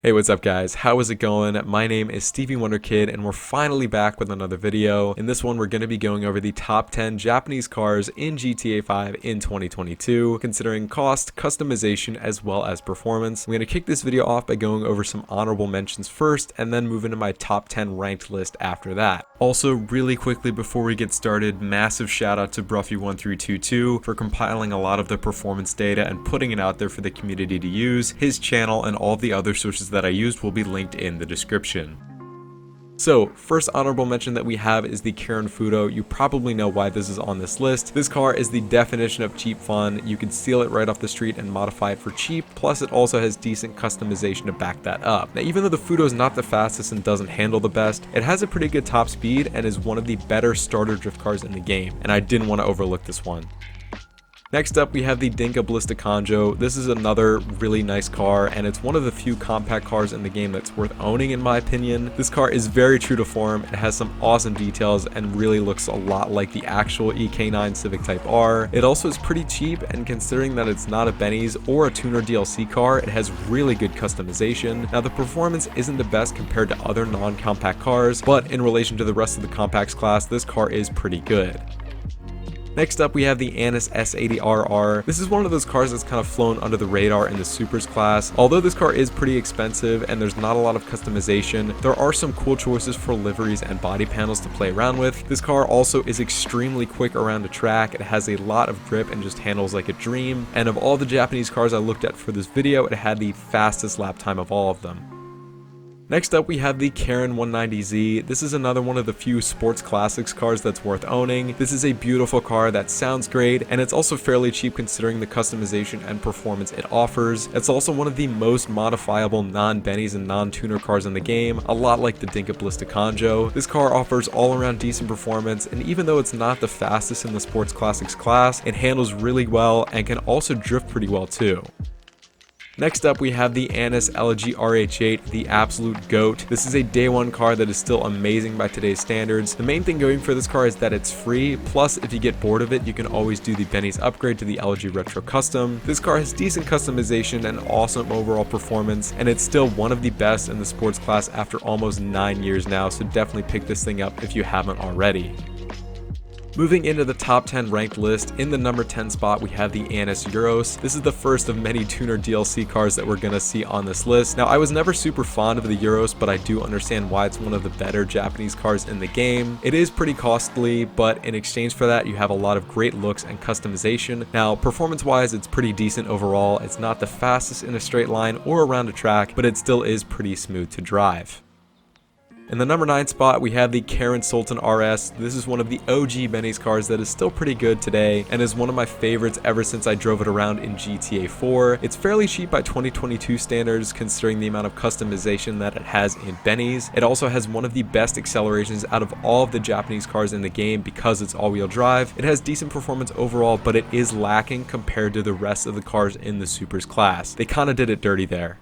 Hey, what's up guys? How is it going? My name is StevieWunderKid and we're finally back with another video. In this one, we're going to be going over the top 10 Japanese cars in GTA 5 in 2022, considering cost, customization, as well as performance. I'm going to kick this video off by going over some honorable mentions first and then move into my top 10 ranked list after that. Also, really quickly before we get started, massive shout out to Bruffy1322 for compiling a lot of the performance data and putting it out there for the community to use. His channel and all the other sources that I used will be linked in the description. So, first honorable mention that we have is the Karen Fudo. You probably know why this is on this list. This car is the definition of cheap fun. You can steal it right off the street and modify it for cheap, plus it also has decent customization to back that up. Now, even though the Fudo is not the fastest and doesn't handle the best, it has a pretty good top speed and is one of the better starter drift cars in the game, and I didn't want to overlook this one. Next up, we have the Dinka Ballista Conjo. This is another really nice car, and it's one of the few compact cars in the game that's worth owning in my opinion. This car is very true to form, it has some awesome details, and really looks a lot like the actual EK9 Civic Type R. It also is pretty cheap, and considering that it's not a Benny's or a tuner DLC car, it has really good customization. Now, the performance isn't the best compared to other non-compact cars, but in relation to the rest of the compacts class, this car is pretty good. Next up, we have the Annis S80RR. This is one of those cars that's kind of flown under the radar in the Supers class. Although this car is pretty expensive and there's not a lot of customization, there are some cool choices for liveries and body panels to play around with. This car also is extremely quick around the track. It has a lot of grip and just handles like a dream. And of all the Japanese cars I looked at for this video, it had the fastest lap time of all of them. Next up, we have the Karen 190Z. This is another one of the few sports classics cars that's worth owning. This is a beautiful car that sounds great, and it's also fairly cheap considering the customization and performance it offers. It's also one of the most modifiable non-Bennies and non-tuner cars in the game, a lot like the Dinka Ballista Conjo. This car offers all-around decent performance, and even though it's not the fastest in the sports classics class, it handles really well and can also drift pretty well too. Next up, we have the Annis LG RH8, the absolute GOAT. This is a day one car that is still amazing by today's standards. The main thing going for this car is that it's free, plus if you get bored of it, you can always do the Benny's upgrade to the LG Retro Custom. This car has decent customization and awesome overall performance, and it's still one of the best in the sports class after almost 9 years now, so definitely pick this thing up if you haven't already. Moving into the top 10 ranked list, in the number 10 spot we have the Annis Euros. This is the first of many tuner DLC cars that we're gonna see on this list. Now, I was never super fond of the Euros, but I do understand why it's one of the better Japanese cars in the game. It is pretty costly, but in exchange for that, you have a lot of great looks and customization. Now, performance-wise, it's pretty decent overall. It's not the fastest in a straight line or around a track, but it still is pretty smooth to drive. In the number 9 spot, we have the Karen Sultan RS. This is one of the OG Benny's cars that is still pretty good today and is one of my favorites ever since I drove it around in GTA 4. It's fairly cheap by 2022 standards considering the amount of customization that it has in Benny's. It also has one of the best accelerations out of all of the Japanese cars in the game because it's all-wheel drive. It has decent performance overall, but it is lacking compared to the rest of the cars in the Supers class. They kind of did it dirty there.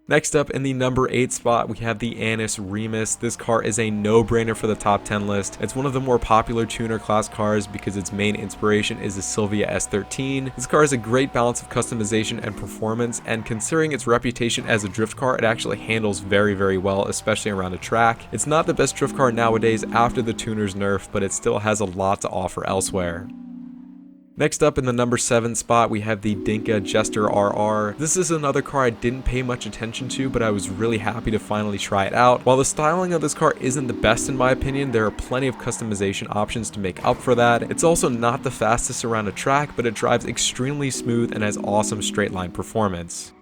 Next up, in the number 8 spot, we have the Annis Remus. This car is a no-brainer for the top 10 list. It's one of the more popular tuner class cars because its main inspiration is the Silvia S13. This car has a great balance of customization and performance, and considering its reputation as a drift car, it actually handles very, very well, especially around a track. It's not the best drift car nowadays after the tuner's nerf, but it still has a lot to offer elsewhere. Next up, in the number 7 spot, we have the Dinka Jester RR. This is another car I didn't pay much attention to, but I was really happy to finally try it out. While the styling of this car isn't the best in my opinion, there are plenty of customization options to make up for that. It's also not the fastest around a track, but it drives extremely smooth and has awesome straight line performance.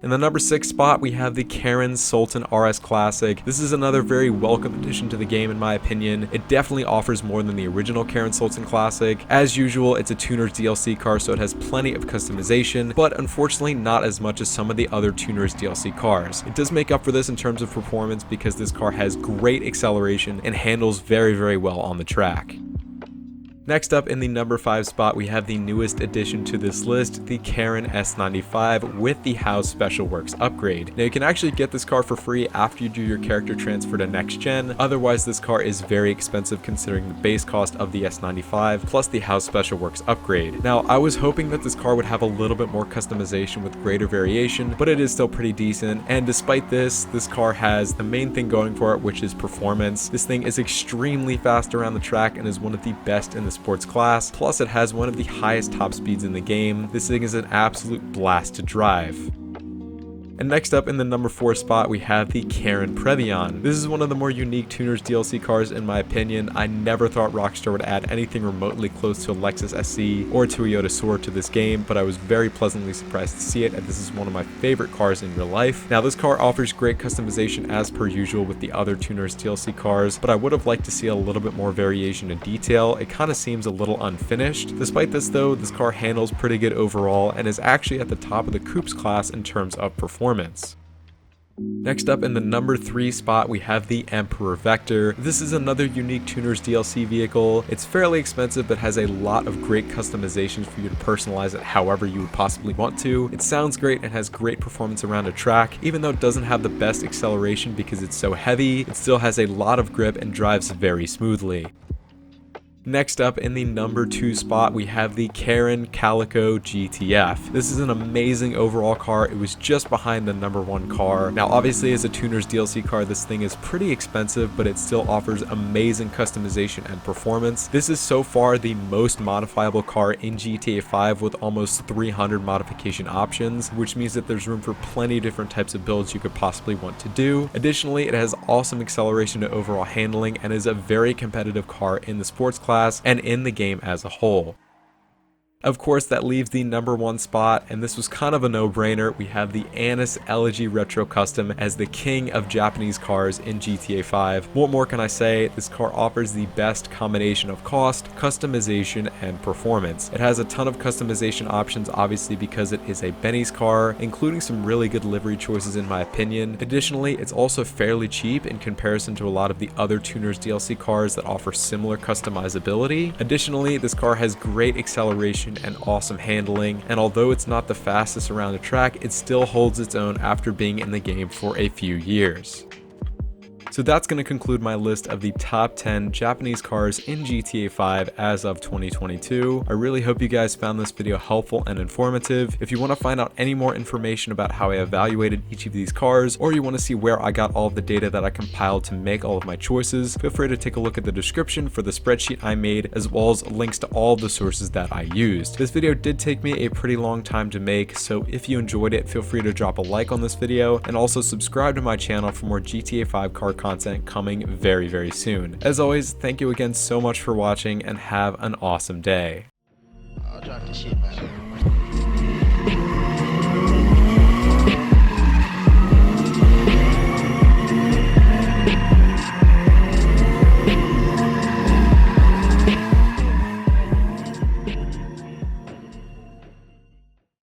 In the number 6 spot, we have the Karen Sultan RS Classic. This is another very welcome addition to the game in my opinion. It definitely offers more than the original Karen Sultan Classic. As usual, it's a tuner's DLC car, so it has plenty of customization, but unfortunately not as much as some of the other tuner's DLC cars. It does make up for this in terms of performance because this car has great acceleration and handles very, very well on the track. Next up in the number 5 spot, we have the newest addition to this list, the Karin S95 with the House Special Works upgrade. Now you can actually get this car for free after you do your character transfer to next gen, otherwise this car is very expensive considering the base cost of the S95 plus the House Special Works upgrade. Now I was hoping that this car would have a little bit more customization with greater variation, but it is still pretty decent, and despite this car has the main thing going for it, which is performance. This thing is extremely fast around the track and is one of the best in the sports class, plus it has one of the highest top speeds in the game. This thing is an absolute blast to drive. And next up in the number 4 spot, we have the Karin Previon. This is one of the more unique Tuners DLC cars in my opinion. I never thought Rockstar would add anything remotely close to a Lexus SC or Toyota Soar to this game, but I was very pleasantly surprised to see it, and this is one of my favorite cars in real life. Now this car offers great customization as per usual with the other Tuners DLC cars, but I would have liked to see a little bit more variation in detail. It kind of seems a little unfinished. Despite this though, this car handles pretty good overall and is actually at the top of the coupes class in terms of performance. Next up in the number 3 spot, we have the Emperor Vector. This is another unique Tuners DLC vehicle. It's fairly expensive but has a lot of great customizations for you to personalize it however you would possibly want to. It sounds great and has great performance around a track. Even though it doesn't have the best acceleration because it's so heavy, it still has a lot of grip and drives very smoothly. Next up in the number 2 spot, we have the Karin Calico GTF. This is an amazing overall car. It was just behind the number 1 car. Now obviously as a Tuners DLC car, this thing is pretty expensive, but it still offers amazing customization and performance. This is so far the most modifiable car in GTA 5 with almost 300 modification options, which means that there's room for plenty of different types of builds you could possibly want to do. Additionally, it has awesome acceleration to overall handling and is a very competitive car in the sports class and in the game as a whole. Of course, that leaves the number 1 spot, and this was kind of a no-brainer. We have the Annis Elegy Retro Custom as the king of Japanese cars in GTA 5. What more can I say? This car offers the best combination of cost, customization, and performance. It has a ton of customization options, obviously because it is a Benny's car, including some really good livery choices in my opinion. Additionally, it's also fairly cheap in comparison to a lot of the other Tuners DLC cars that offer similar customizability. Additionally, this car has great acceleration and awesome handling, and although it's not the fastest around the track, it still holds its own after being in the game for a few years. So that's going to conclude my list of the top 10 Japanese cars in GTA 5 as of 2022. I really hope you guys found this video helpful and informative. If you want to find out any more information about how I evaluated each of these cars, or you want to see where I got all of the data that I compiled to make all of my choices, feel free to take a look at the description for the spreadsheet I made, as well as links to all of the sources that I used. This video did take me a pretty long time to make, so if you enjoyed it, feel free to drop a like on this video, and also subscribe to my channel for more GTA 5 car content coming very, very soon. As always, thank you again so much for watching and have an awesome day. I'll drop the shit, man.